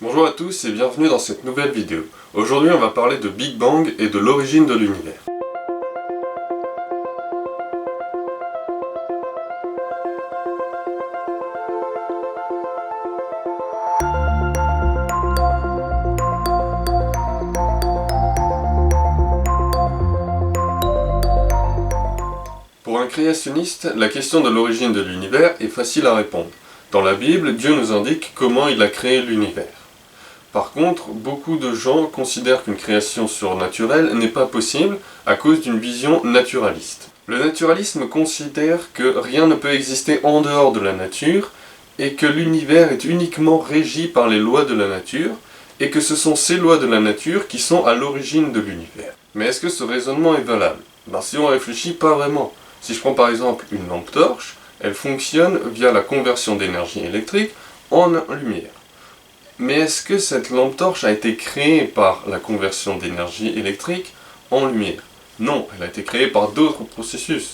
Bonjour à tous et bienvenue dans cette nouvelle vidéo. Aujourd'hui on va parler de Big Bang et de l'origine de l'univers. Pour un créationniste, la question de l'origine de l'univers est facile à répondre. Dans la Bible, Dieu nous indique comment il a créé l'univers. Par contre, beaucoup de gens considèrent qu'une création surnaturelle n'est pas possible à cause d'une vision naturaliste. Le naturalisme considère que rien ne peut exister en dehors de la nature et que l'univers est uniquement régi par les lois de la nature et que ce sont ces lois de la nature qui sont à l'origine de l'univers. Mais est-ce que ce raisonnement est valable? Si on réfléchit, pas vraiment. Si je prends par exemple une lampe torche, elle fonctionne via la conversion d'énergie électrique en lumière. Mais est-ce que cette lampe torche a été créée par la conversion d'énergie électrique en lumière? Non, elle a été créée par d'autres processus.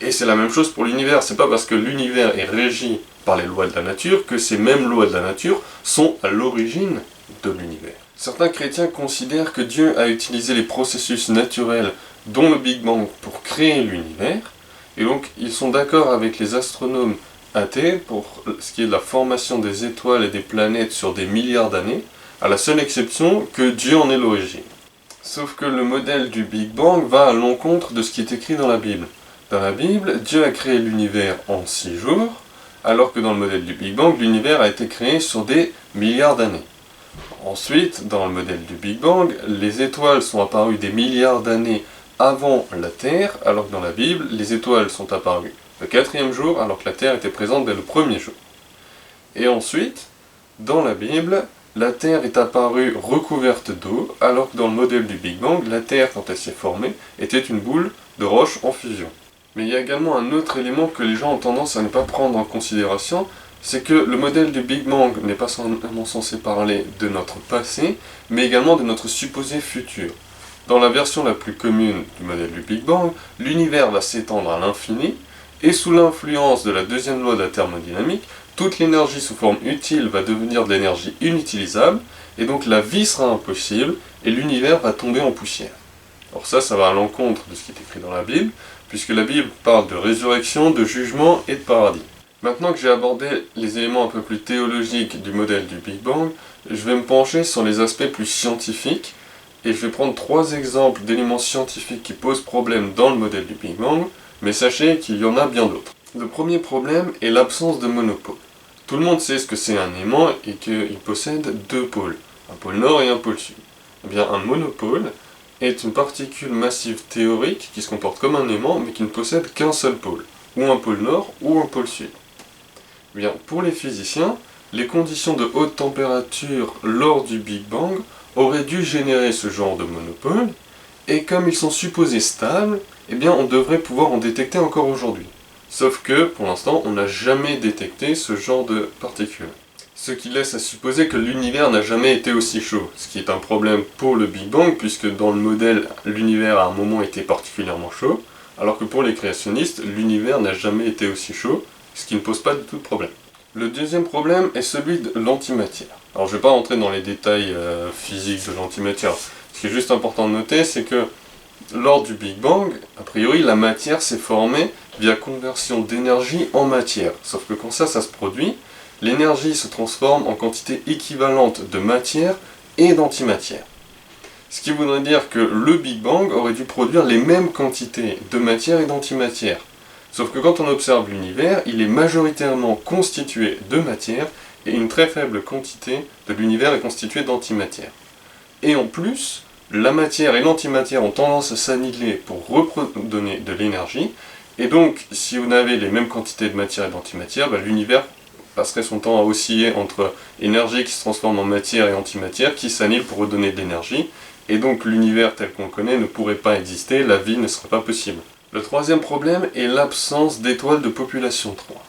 Et c'est la même chose pour l'univers. C'est pas parce que l'univers est régi par les lois de la nature que ces mêmes lois de la nature sont à l'origine de l'univers. Certains chrétiens considèrent que Dieu a utilisé les processus naturels dont le Big Bang pour créer l'univers, et donc ils sont d'accord avec les astronomes athées pour ce qui est de la formation des étoiles et des planètes sur des milliards d'années, à la seule exception que Dieu en est l'origine. Sauf que le modèle du Big Bang va à l'encontre de ce qui est écrit dans la Bible. Dans la Bible, Dieu a créé l'univers en 6 jours, alors que dans le modèle du Big Bang, l'univers a été créé sur des milliards d'années. Ensuite, dans le modèle du Big Bang, les étoiles sont apparues des milliards d'années avant la Terre, alors que dans la Bible, les étoiles sont apparues le 4e jour, alors que la Terre était présente dès le 1er jour. Et ensuite, dans la Bible, la Terre est apparue recouverte d'eau, alors que dans le modèle du Big Bang, la Terre, quand elle s'est formée, était une boule de roche en fusion. Mais il y a également un autre élément que les gens ont tendance à ne pas prendre en considération, c'est que le modèle du Big Bang n'est pas seulement censé parler de notre passé, mais également de notre supposé futur. Dans la version la plus commune du modèle du Big Bang, l'univers va s'étendre à l'infini, et sous l'influence de la deuxième loi de la thermodynamique, toute l'énergie sous forme utile va devenir de l'énergie inutilisable, et donc la vie sera impossible, et l'univers va tomber en poussière. Alors ça va à l'encontre de ce qui est écrit dans la Bible, puisque la Bible parle de résurrection, de jugement et de paradis. Maintenant que j'ai abordé les éléments un peu plus théologiques du modèle du Big Bang, je vais me pencher sur les aspects plus scientifiques, et je vais prendre 3 exemples d'éléments scientifiques qui posent problème dans le modèle du Big Bang, mais sachez qu'il y en a bien d'autres. Le premier problème est l'absence de monopôle. Tout le monde sait ce que c'est un aimant et qu'il possède 2 pôles, un pôle nord et un pôle sud. Eh bien, un monopôle est une particule massive théorique qui se comporte comme un aimant mais qui ne possède qu'un seul pôle, ou un pôle nord ou un pôle sud. Eh bien, pour les physiciens, les conditions de haute température lors du Big Bang auraient dû générer ce genre de monopôle, et comme ils sont supposés stables, eh bien on devrait pouvoir en détecter encore aujourd'hui. Sauf que, pour l'instant, on n'a jamais détecté ce genre de particules. Ce qui laisse à supposer que l'univers n'a jamais été aussi chaud, ce qui est un problème pour le Big Bang, puisque dans le modèle, l'univers à un moment était particulièrement chaud, alors que pour les créationnistes, l'univers n'a jamais été aussi chaud, ce qui ne pose pas du tout de problème. Le deuxième problème est celui de l'antimatière. Alors je ne vais pas rentrer dans les détails physiques de l'antimatière. Ce qui est juste important de noter, c'est que lors du Big Bang, a priori, la matière s'est formée via conversion d'énergie en matière. Sauf que quand ça se produit, l'énergie se transforme en quantité équivalente de matière et d'antimatière. Ce qui voudrait dire que le Big Bang aurait dû produire les mêmes quantités de matière et d'antimatière. Sauf que quand on observe l'univers, il est majoritairement constitué de matière et une très faible quantité de l'univers est constituée d'antimatière. Et en plus, la matière et l'antimatière ont tendance à s'annihiler pour redonner de l'énergie, et donc si vous avez les mêmes quantités de matière et d'antimatière, l'univers passerait son temps à osciller entre énergie qui se transforme en matière et antimatière qui s'annihile pour redonner de l'énergie, et donc l'univers tel qu'on le connaît ne pourrait pas exister, la vie ne serait pas possible. Le troisième problème est l'absence d'étoiles de population 3.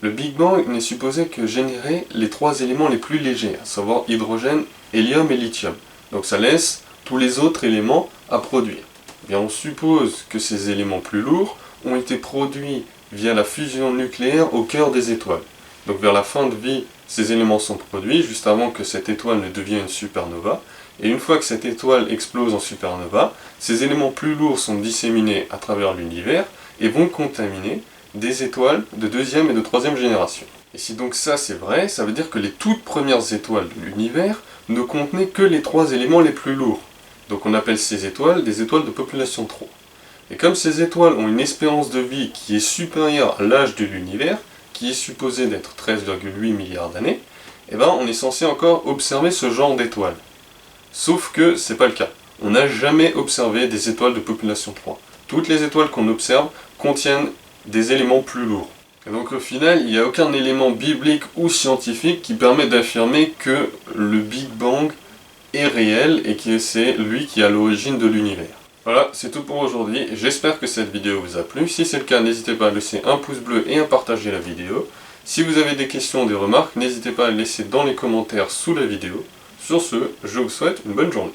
Le Big Bang n'est supposé que générer les 3 éléments les plus légers, à savoir hydrogène, hélium et lithium. Donc ça laisse tous les autres éléments à produire. Eh bien, on suppose que ces éléments plus lourds ont été produits via la fusion nucléaire au cœur des étoiles. Donc vers la fin de vie Ces éléments sont produits juste avant que cette étoile ne devienne une supernova, et une fois que cette étoile explose en supernova, ces éléments plus lourds sont disséminés à travers l'univers et vont contaminer des étoiles de deuxième et de troisième génération. Et si donc ça c'est vrai, ça veut dire que les toutes premières étoiles de l'univers ne contenaient que les 3 éléments les plus lourds. Donc on appelle ces étoiles des étoiles de population 3. Et comme ces étoiles ont une espérance de vie qui est supérieure à l'âge de l'univers, qui est supposé d'être 13,8 milliards d'années, eh ben on est censé encore observer ce genre d'étoiles. Sauf que c'est pas le cas. On n'a jamais observé des étoiles de population 3. Toutes les étoiles qu'on observe contiennent des éléments plus lourds. Et donc au final, il n'y a aucun élément biblique ou scientifique qui permet d'affirmer que le Big Bang est réel et que c'est lui qui est à l'origine de l'univers. Voilà, c'est tout pour aujourd'hui. J'espère que cette vidéo vous a plu. Si c'est le cas, n'hésitez pas à laisser un pouce bleu et à partager la vidéo. Si vous avez des questions ou des remarques, n'hésitez pas à les laisser dans les commentaires sous la vidéo. Sur ce, je vous souhaite une bonne journée.